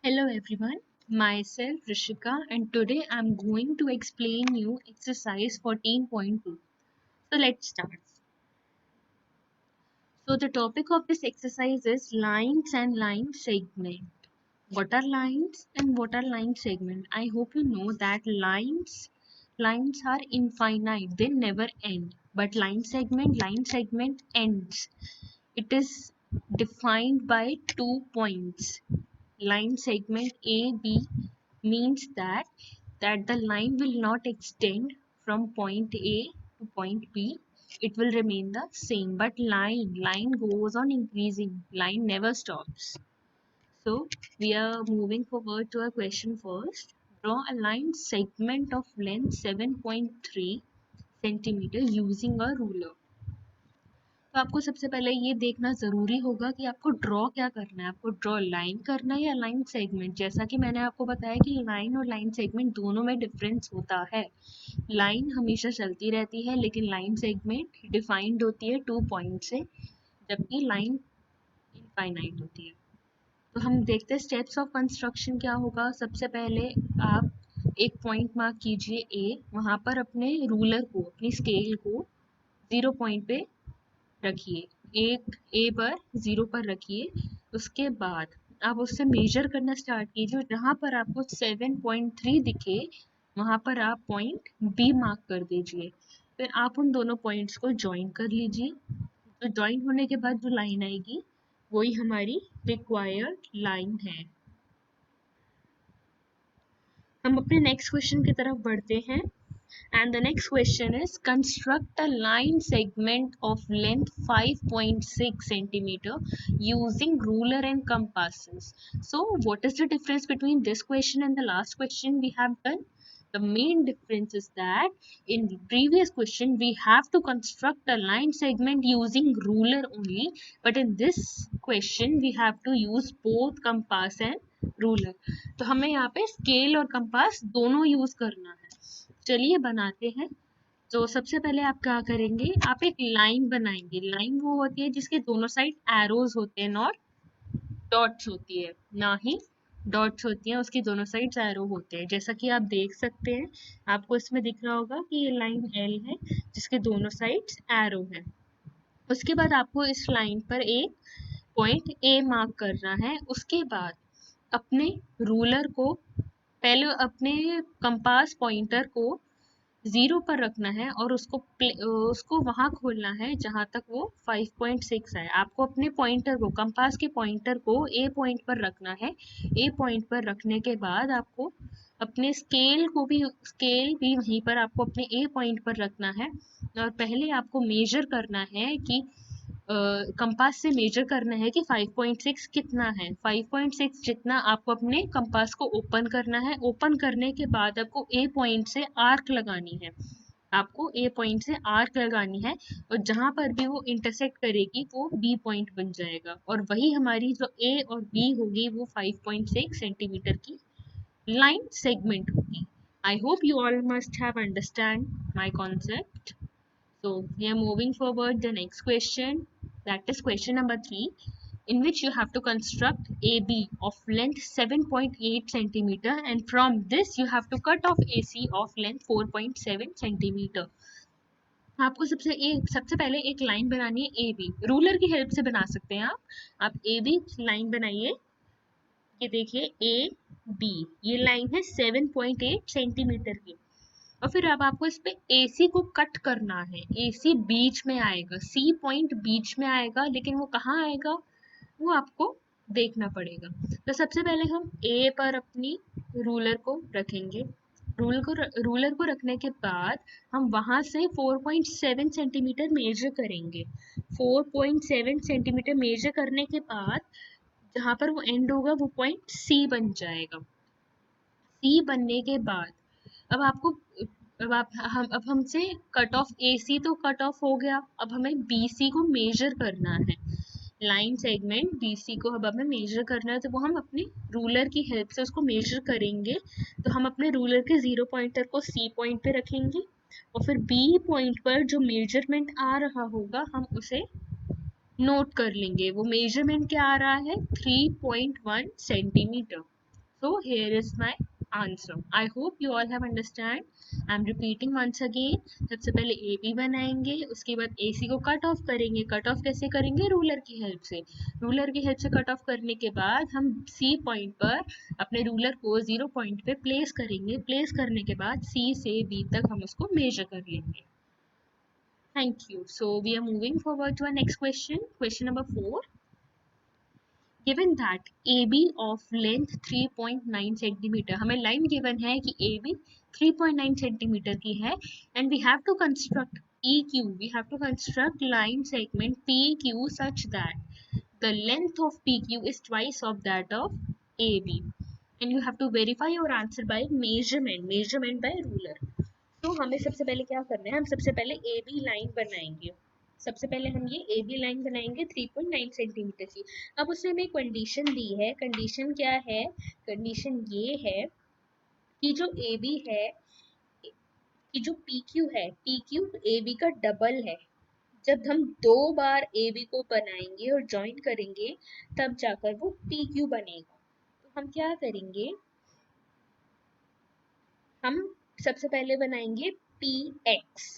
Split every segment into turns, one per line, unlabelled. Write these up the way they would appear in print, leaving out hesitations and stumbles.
Hello everyone, myself Rishika and today I'm going to explain you exercise 14.2. So let's start. So the topic of this exercise is lines and line segment. What are lines and what are line segment? I hope you know that lines are infinite, they never end. But line segment ends. It is defined by 2 points. Line segment AB means that the line will not extend from point A to point B. It will remain the same, but line goes on increasing. Line never stops. So we are moving forward to a question first. Draw a line segment of length 7.3 centimeter using a ruler. तो आपको सबसे पहले ये देखना ज़रूरी होगा कि आपको ड्रॉ क्या करना है। आपको ड्रॉ लाइन करना है या लाइन सेगमेंट। जैसा कि मैंने आपको बताया कि लाइन और लाइन सेगमेंट दोनों में डिफरेंस होता है। लाइन हमेशा चलती रहती है लेकिन लाइन सेगमेंट डिफाइंड होती है 2 पॉइंट से, जबकि लाइन इनफाइनाइट होती है। तो हम देखते हैं स्टेप्स ऑफ कंस्ट्रक्शन क्या होगा। सबसे पहले आप एक पॉइंट मार्क कीजिए ए, वहाँ पर अपने रूलर को, अपनी स्केल को 0 पॉइंट पे रखिए। एक ए पर 0 पर रखिए। उसके बाद आप उससे मेजर करना स्टार्ट कीजिए। जहाँ पर आपको 7.3 दिखे वहाँ पर आप पॉइंट बी मार्क कर दीजिए। फिर आप उन दोनों पॉइंट्स को ज्वाइन कर लीजिए। तो ज्वाइन होने के बाद जो लाइन आएगी वही हमारी रिक्वायर्ड लाइन है। हम अपने नेक्स्ट क्वेश्चन की तरफ बढ़ते हैं। And the next question is construct a line segment of length 5.6 centimeter using ruler and compasses. So what is the difference between this question and the last question we have done? The main difference is that in the previous question we have to construct a line segment using ruler only, but in this question we have to use both compass and ruler. तो हमें यहाँ पे scale और compass दोनों use करना है। चलिए बनाते हैं। तो सबसे पहले आप क्या करेंगे, आप एक लाइन बनाएंगे। लाइन वो होती है जिसके दोनों साइड एरोज होते हैं और डॉट्स होती है, ना ही डॉट्स होती हैं, उसकी दोनों साइड एरो होते हैं। जैसा कि आप देख सकते हैं, आपको इसमें दिख रहा होगा कि ये लाइन एल है जिसके दोनों साइड्स एरो है। उसके बाद आपको इस लाइन पर एक पॉइंट ए मार्क करना है। उसके बाद अपने रूलर को, पहले अपने कंपास पॉइंटर को 0 पर रखना है और उसको वहां खोलना है जहां तक वो 5.6 है। आपको अपने पॉइंटर को, कंपास के पॉइंटर को ए पॉइंट पर रखना है। ए पॉइंट पर रखने के बाद आपको अपने स्केल भी वहीं पर आपको अपने ए पॉइंट पर रखना है। और पहले आपको मेजर करना है कि कंपास से मेजर करना है कि 5.6 कितना है। 5.6 जितना आपको अपने कंपास को ओपन करना है। ओपन करने के बाद आपको ए पॉइंट से आर्क लगानी है। आपको ए पॉइंट से आर्क लगानी है और जहां पर भी वो इंटरसेक्ट करेगी वो बी पॉइंट बन जाएगा, और वही हमारी जो ए और बी होगी वो 5.6 सेंटीमीटर की लाइन सेगमेंट होगी। I hope you all must have understand my concept. So we are moving forward the next question, that is question number 3, in which you have to construct AB of length 7.8 centimeter and from this you have to cut off AC of length 4.7 centimeter. आपको सबसे पहले एक line बनानी है A B. Ruler की help से बना सकते हैं आप ए बी लाइन बनाइए। ये देखिए ए बी, ये लाइन है 7.8 सेंटीमीटर की। और फिर अब आपको इस पे AC को कट करना है। AC बीच में आएगा, C पॉइंट बीच में आएगा, लेकिन वो कहाँ आएगा वो आपको देखना पड़ेगा। तो सबसे पहले हम A पर अपनी रूलर को रखेंगे। रूलर को रखने के बाद हम वहां से 4.7 सेंटीमीटर मेजर करेंगे। 4.7 सेंटीमीटर मेजर करने के बाद जहां पर वो एंड होगा वो पॉइंट C बन जाएगा। C बनने के बाद अब आपको अब हमसे कट ऑफ AC तो कट ऑफ हो गया, अब हमें BC को मेजर करना है। लाइन सेगमेंट BC को अब हमें मेजर करना है, तो वो हम अपने रूलर की हेल्प से उसको मेजर करेंगे। तो हम अपने रूलर के 0 पॉइंटर को C पॉइंट पे रखेंगे और फिर B पॉइंट पर जो मेजरमेंट आ रहा होगा हम उसे नोट कर लेंगे। वो मेजरमेंट क्या आ रहा है, 3.1 centimetre. So here is my answer. I hope you all have understand. I'm repeating once again. सबसे पहले AB बनाएंगे, उसके बाद AC को कट ऑफ करेंगे. कट ऑफ कैसे करेंगे? रूलर की हेल्प से. रूलर की हेल्प से कट ऑफ करने के बाद हम C पॉइंट पर अपने रूलर को 0 पॉइंट पे प्लेस करेंगे. प्लेस करने के बाद C से B तक हम उसको मेजर कर लेंगे. Thank you. So we are moving forward to our next question. Question number 4. Given that AB of length 3.9 cm, हमें लाइन गिवन है कि AB 3.9 cm की है and we have to construct PQ. We have to construct line segment PQ such that the length of PQ is twice of that of AB. And you have to verify your answer by measurement by ruler. तो हमें सबसे पहले क्या करना है? हम सबसे पहले AB लाइन बनाएंगे. सबसे पहले हम ये AB लाइन बनाएंगे 3.9 सेंटीमीटर की. अब उसने हमें कंडीशन दी है. कंडीशन क्या है? कंडीशन ये है कि जो AB है, कि जो PQ है, PQ AB का डबल है. जब हम 2 बार AB को बनाएंगे और ज्वाइन करेंगे तब जाकर वो PQ बनेगा. तो हम क्या करेंगे? हम सबसे पहले बनाएंगे PX.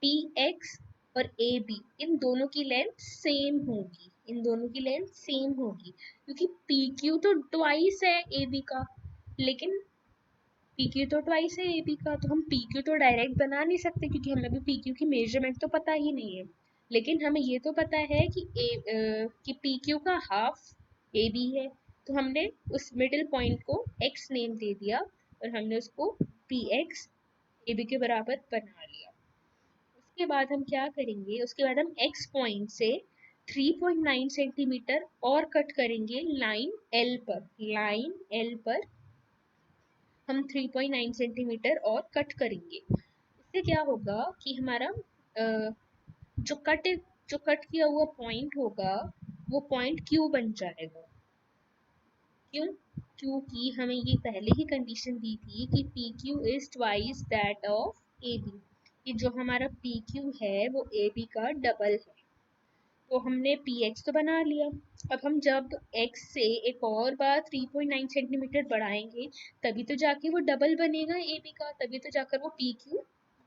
PX और AB इन दोनों की लेंथ सेम होगी. इन दोनों की लेंथ सेम होगी क्योंकि PQ तो ट्वाइस है AB का, लेकिन PQ तो ट्वाइस है AB का, तो हम PQ तो डायरेक्ट बना नहीं सकते क्योंकि हमें भी PQ की मेजरमेंट तो पता ही नहीं है. लेकिन हमें ये तो पता है कि PQ का हाफ AB है. तो हमने उस मिडिल पॉइंट को X नेम दे दिया और हमने उसको PX AB के बराबर बना लिया. उसके बाद हम क्या करेंगे? उसके बाद हम X पॉइंट से 3.9 सेंटीमीटर और कट करेंगे लाइन L पर. लाइन L पर हम 3.9 सेंटीमीटर और कट करेंगे. इससे क्या होगा कि हमारा जो कट किया हुआ पॉइंट होगा वो पॉइंट Q बन जाएगा. क्यों? क्योंकि हमें ये पहले ही कंडीशन दी थी कि PQ is twice that of AB. कि जो हमारा PQ है वो AB का डबल है. तो हमने PX तो बना लिया. अब हम जब X से एक और बार 3.9 सेंटीमीटर बढ़ाएंगे तभी तो जाके वो डबल बनेगा AB का, तभी तो जाकर वो PQ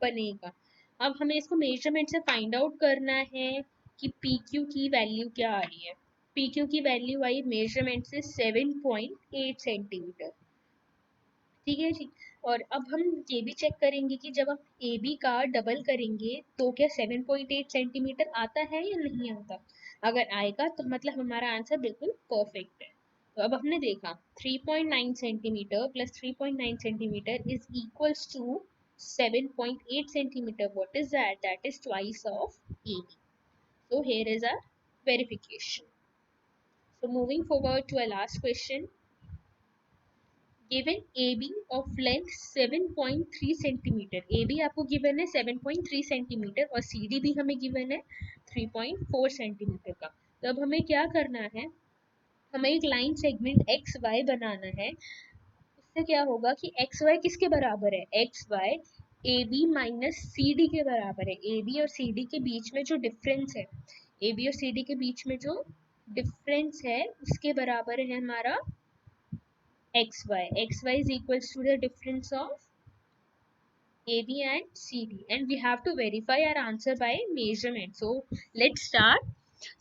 बनेगा. अब हमें इसको मेजरमेंट से फाइंड आउट करना है कि PQ की वैल्यू क्या आ रही है. PQ की वैल्यू आई मेजरमेंट से 7.8 सेंटीमीटर. ठीक है जी. और अब हम ये भी चेक करेंगे कि जब हम AB का डबल करेंगे तो क्या 7.8 सेंटीमीटर आता है या नहीं आता. अगर आएगा तो मतलब हमारा आंसर बिल्कुल परफेक्ट है. तो अब हमने देखा 3.9 centimetre plus 3.9 centimetre is equals to 7.8 centimetre. What is that? That is twice of AB. So here is our verification. So moving forward to our last question. Given AB of length 7.3 centimetre. AB आपको given है 7.3 centimetre और CD भी हमें given है 3.4 centimetre का. तो अब हमें क्या करना है? हमें एक लाइन सेगमेंट XY बनाना है. उससे क्या होगा कि XY किसके बराबर है? XY AB माइनस CD के बराबर है. AB और CD के बीच में जो डिफरेंस है, AB और CD के बीच में जो डिफरेंस है उसके बराबर है हमारा XY. XY is equals to the difference of AB and CD and we have to verify our answer by measurement. So let's start.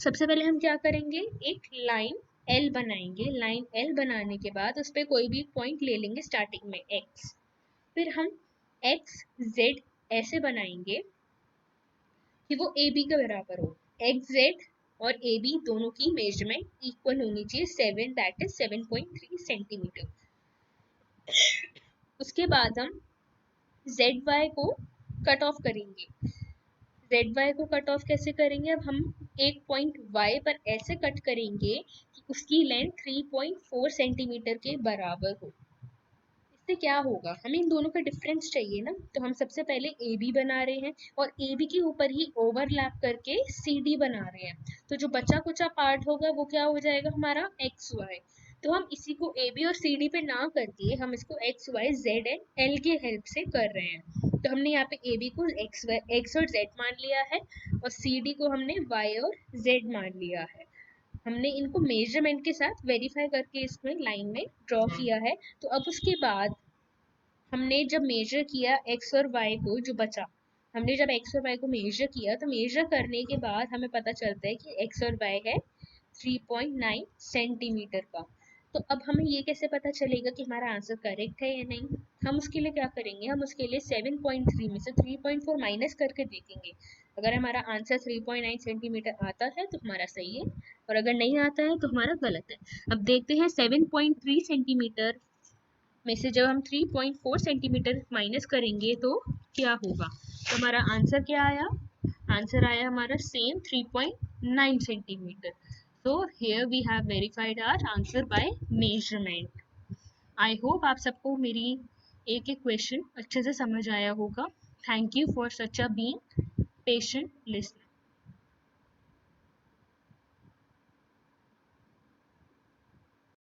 सबसे पहले हम क्या करेंगे? एक लाइन L बनाएंगे. लाइन L बनाने के बाद उस पर कोई भी पॉइंट ले लेंगे स्टार्टिंग में X. फिर हम X Z ऐसे बनाएंगे कि वो AB के बराबर हो. XZ और AB दोनों की मेजरमेंट इक्वल होनी चाहिए 7, दैट इज 7.3 सेंटीमीटर. उसके बाद हम ZY को कट ऑफ करेंगे. ZY को कट ऑफ कैसे करेंगे? अब हम एक पॉइंट Y पर ऐसे कट करेंगे कि उसकी लेंथ 3.4 सेंटीमीटर के बराबर हो. इससे क्या होगा? हमें इन दोनों का डिफरेंस चाहिए ना. तो हम सबसे पहले AB बना रहे हैं और AB के ऊपर ही ओवरलैप करके CD बना रहे हैं. तो जो बचा कुचा पार्ट होगा वो क्या हो जाएगा? हमारा XY. तो हम इसी को AB और CD पे ना करके हम इसको XY Z एंड L के हेल्प से कर रहे हैं. तो हमने यहाँ पे AB को X और Z मान लिया है और CD को हमने Y और Z मान लिया है. हमने इनको मेजरमेंट के साथ वेरीफाई करके इसमें लाइन में ड्रॉ किया है। तो अब उसके बाद हमने जब मेजर किया x और y को, जो बचा, हमने जब x और y को मेजर किया तो मेजर करने के बाद हमें पता चलता है कि x और y है 3.9 सेंटीमीटर का। तो अब हमें ये कैसे पता चलेगा कि हमारा आंसर करेक्ट है या नहीं? हम उसके लिए क्या करेंगे, हम उसके लिए 7.3 में से 3.4 माइनस करके देखेंगे। अगर हमारा आंसर 3.9 सेंटीमीटर आता है तो हमारा सही है, और अगर नहीं आता है तो हमारा गलत है। अब देखते हैं 7.3 सेंटीमीटर में से जब हम 3.4 सेंटीमीटर माइनस करेंगे तो क्या होगा। तो हमारा आंसर क्या आया, आंसर आया हमारा same 3.9 centimetre. So here we have verified our answer by measurement. I hope आप सबको मेरी एक एक क्वेश्चन अच्छे से समझ आया होगा। Thank you for such a being patient listener.